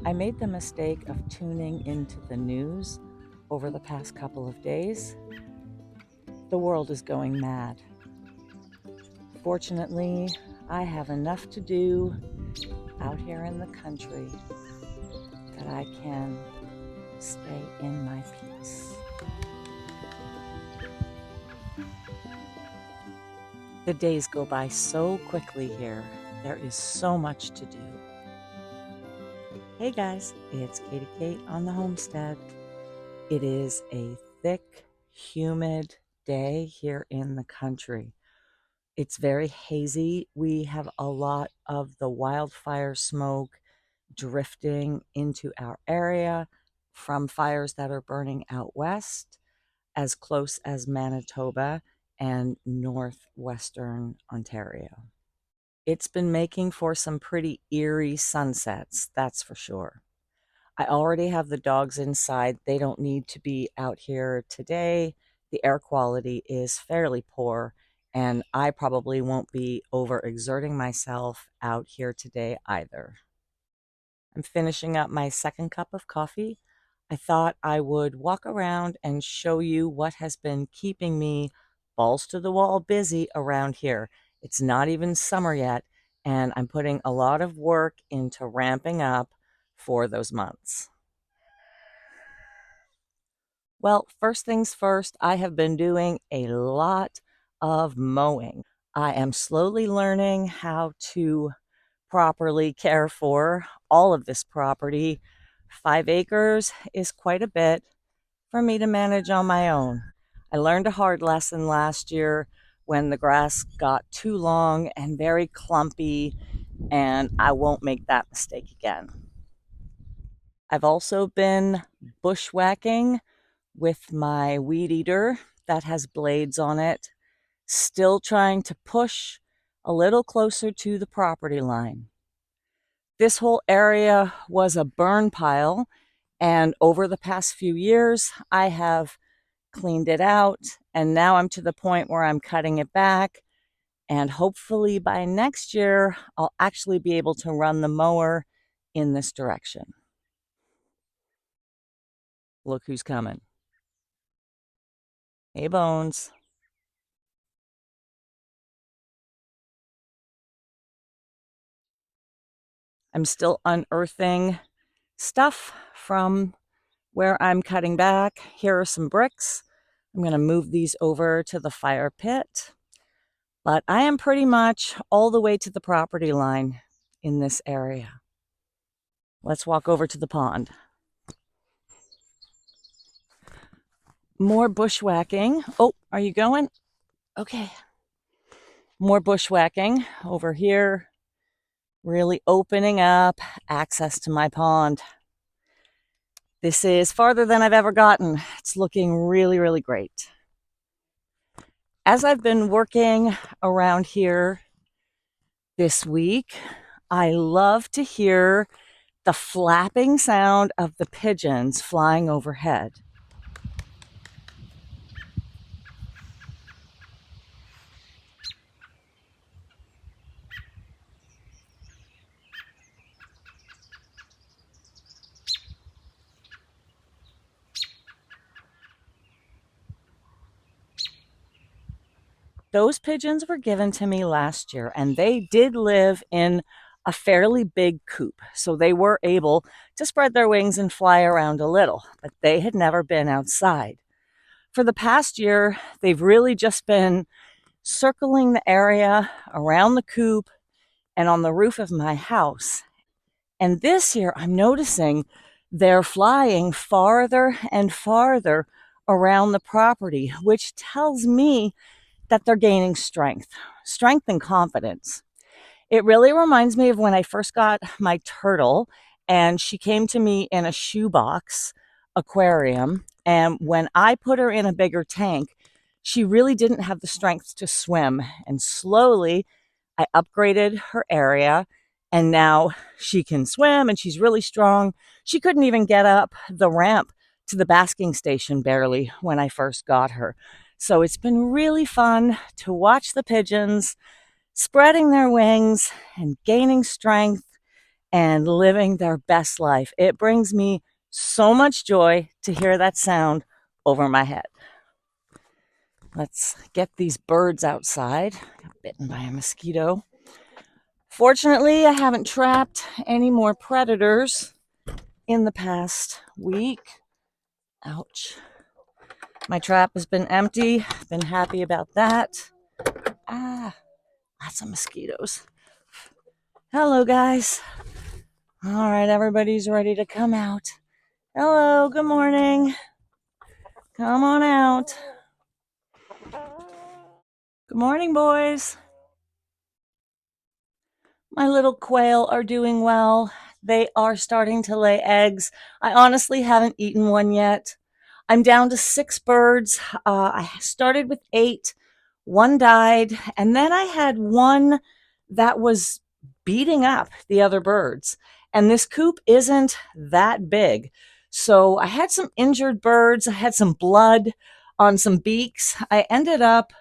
I made the mistake of tuning into the news over the past couple of days. The world is going mad. Fortunately, I have enough to do out here in the country that I can stay in my peace. The days go by so quickly here. There is so much to do. Hey guys, it's Katie Kate on the Homestead. It is a thick, humid day here in the country. It's very hazy. We have a lot of the wildfire smoke drifting into our area from fires that are burning out west, as close as Manitoba and northwestern Ontario. It's been making for some pretty eerie sunsets, that's for sure. I already have the dogs inside. They don't need to be out here today. The air quality is fairly poor, and I probably won't be overexerting myself out here today either. I'm finishing up my second cup of coffee. I thought I would walk around and show you what has been keeping me balls to the wall busy around here. It's not even summer yet, and I'm putting a lot of work into ramping up for those months. Well, first things first, I have been doing a lot of mowing. I am slowly learning how to properly care for all of this property. 5 acres is quite a bit for me to manage on my own. I learned a hard lesson last year when the grass got too long and very clumpy, and I won't make that mistake again. I've also been bushwhacking with my weed eater that has blades on it, still trying to push a little closer to the property line. This whole area was a burn pile, and over the past few years, I have cleaned it out, and now I'm to the point where I'm cutting it back, and hopefully by next year, I'll actually be able to run the mower in this direction. Look who's coming. Hey, Bones. I'm still unearthing stuff from where I'm cutting back. Here are some bricks. I'm going to move these over to the fire pit. But I am pretty much all the way to the property line in this area. Let's walk over to the pond. More bushwhacking. Oh, are you going? Okay. More bushwhacking over here. Really opening up access to my pond. This is farther than I've ever gotten. It's looking really, really great. As I've been working around here this week, I love to hear the flapping sound of the pigeons flying overhead. Those pigeons were given to me last year, and they did live in a fairly big coop. So they were able to spread their wings and fly around a little, but they had never been outside. For the past year, they've really just been circling the area around the coop and on the roof of my house. And this year, I'm noticing they're flying farther and farther around the property, which tells me that they're gaining strength and confidence. It really reminds me of when I first got my turtle, and she came to me in a shoebox aquarium. And when I put her in a bigger tank, she really didn't have the strength to swim. And slowly, I upgraded her area, and now she can swim and she's really strong. She couldn't even get up the ramp to the basking station barely when I first got her. So it's been really fun to watch the pigeons spreading their wings and gaining strength and living their best life. It brings me so much joy to hear that sound over my head. Let's get these birds outside. Got bitten by a mosquito. Fortunately, I haven't trapped any more predators in the past week. Ouch. My trap has been empty. Been happy about that. Ah, lots of mosquitoes. Hello, guys. All right, everybody's ready to come out. Hello, good morning. Come on out. Good morning, boys. My little quail are doing well. They are starting to lay eggs. I honestly haven't eaten one yet. I'm down to 6 birds. I started with 8. One died, and then I had one that was beating up the other birds. And this coop isn't that big. So I had some injured birds. I had some blood on some beaks. I ended up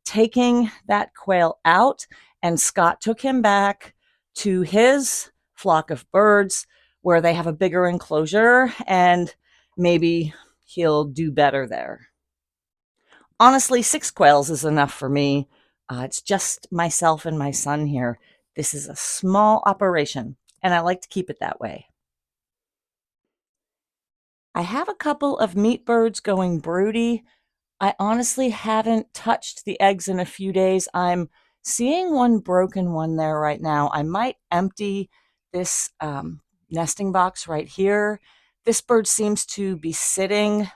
taking that quail out, and Scott took him back to his flock of birds where they have a bigger enclosure, and maybe he'll do better there. Honestly, 6 quails is enough for me. It's just myself and my son here. This is a small operation, and I like to keep it that way. I have a couple of meat birds going broody. I honestly haven't touched the eggs in a few days. I'm seeing one broken one there right now. I might empty this nesting box right here. This bird seems to be sitting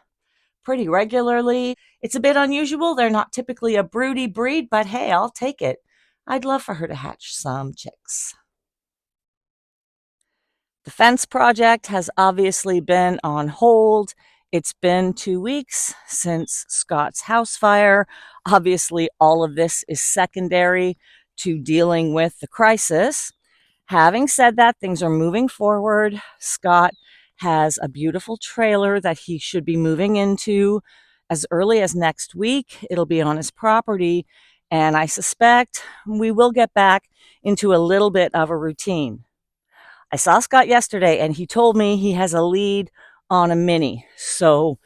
pretty regularly. It's a bit unusual. They're not typically a broody breed, but hey, I'll take it. I'd love for her to hatch some chicks. The fence project has obviously been on hold. It's been 2 weeks since Scott's house fire. Obviously, all of this is secondary to dealing with the crisis. Having said that, things are moving forward. Scott has a beautiful trailer that he should be moving into as early as next week. It'll be on his property, and I suspect we will get back into a little bit of a routine. I saw Scott yesterday, and he told me he has a lead on a mini. So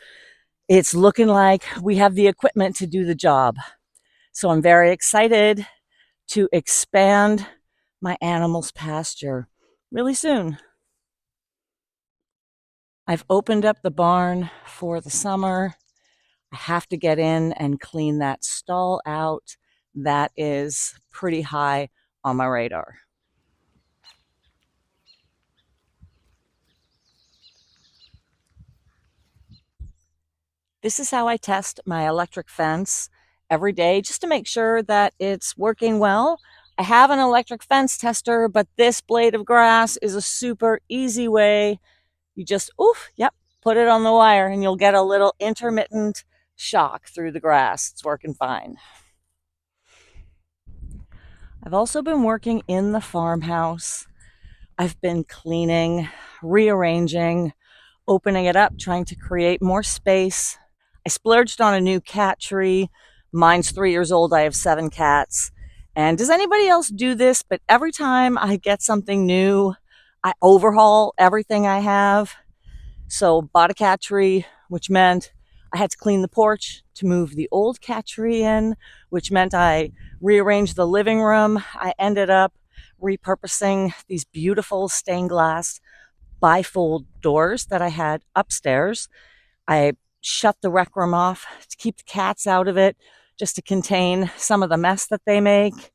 it's looking like we have the equipment to do the job. So I'm very excited to expand my animals' pasture really soon. I've opened up the barn for the summer. I have to get in and clean that stall out. That is pretty high on my radar. This is how I test my electric fence every day just to make sure that it's working well. I have an electric fence tester, but this blade of grass is a super easy way. You just, oof, yep, put it on the wire and you'll get a little intermittent shock through the grass. It's working fine. I've also been working in the farmhouse. I've been cleaning, rearranging, opening it up, trying to create more space. I splurged on a new cat tree. Mine's 3 years old. I have 7 cats. And does anybody else do this? But every time I get something new, I overhaul everything I have. So bought a cat tree, which meant I had to clean the porch to move the old cat tree in, which meant I rearranged the living room. I ended up repurposing these beautiful stained glass bifold doors that I had upstairs. I shut the rec room off to keep the cats out of it, just to contain some of the mess that they make.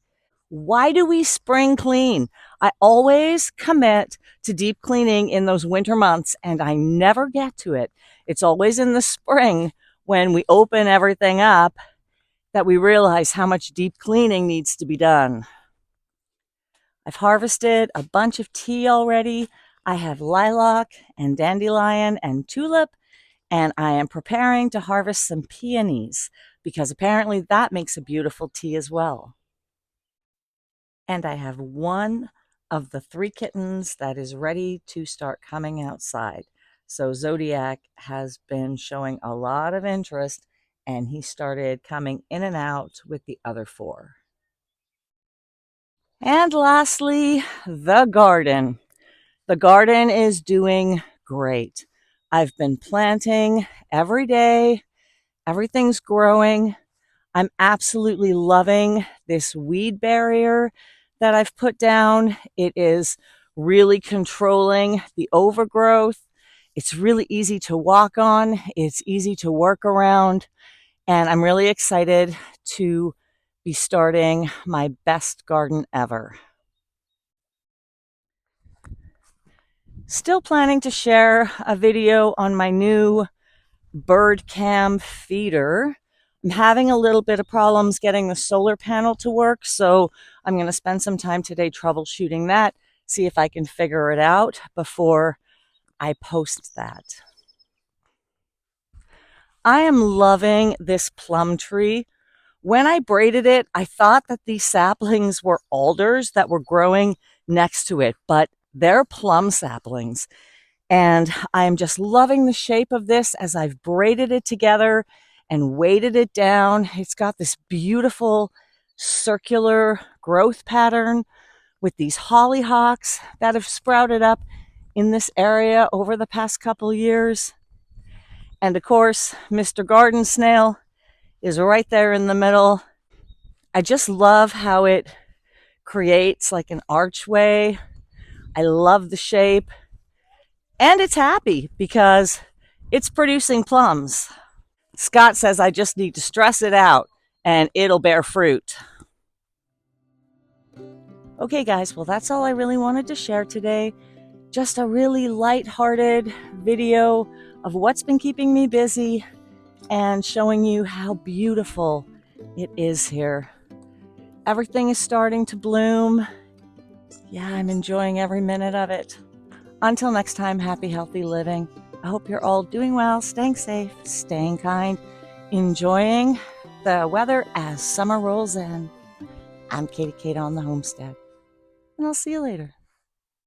Why do we spring clean? I always commit to deep cleaning in those winter months, and I never get to it. It's always in the spring when we open everything up that we realize how much deep cleaning needs to be done. I've harvested a bunch of tea already. I have lilac and dandelion and tulip, and I am preparing to harvest some peonies because apparently that makes a beautiful tea as well. And I have one of the 3 kittens that is ready to start coming outside. So Zodiac has been showing a lot of interest and he started coming in and out with the other 4. And lastly, the garden. The garden is doing great. I've been planting every day. Everything's growing. I'm absolutely loving this weed barrier that I've put down. It is really controlling the overgrowth. It's really easy to walk on. It's easy to work around. And I'm really excited to be starting my best garden ever. Still planning to share a video on my new bird cam feeder. I'm having a little bit of problems getting the solar panel to work, so I'm going to spend some time today troubleshooting that, see if I can figure it out before I post that. I am loving this plum tree. When I braided it, I thought that these saplings were alders that were growing next to it, but they're plum saplings. And I'm just loving the shape of this as I've braided it together and weighted it down. It's got this beautiful circular growth pattern with these hollyhocks that have sprouted up in this area over the past couple years. And of course, Mr. Garden Snail is right there in the middle. I just love how it creates like an archway. I love the shape. And it's happy because it's producing plums. Scott says I just need to stress it out and it'll bear fruit. Okay, guys, well, that's all I really wanted to share today. Just a really light-hearted video of what's been keeping me busy and showing you how beautiful it is here. Everything is starting to bloom. Yeah, I'm enjoying every minute of it. Until next time, happy, healthy living. I hope you're all doing well, staying safe, staying kind, enjoying the weather as summer rolls in. I'm Katie Kate on the Homestead, and I'll see you later.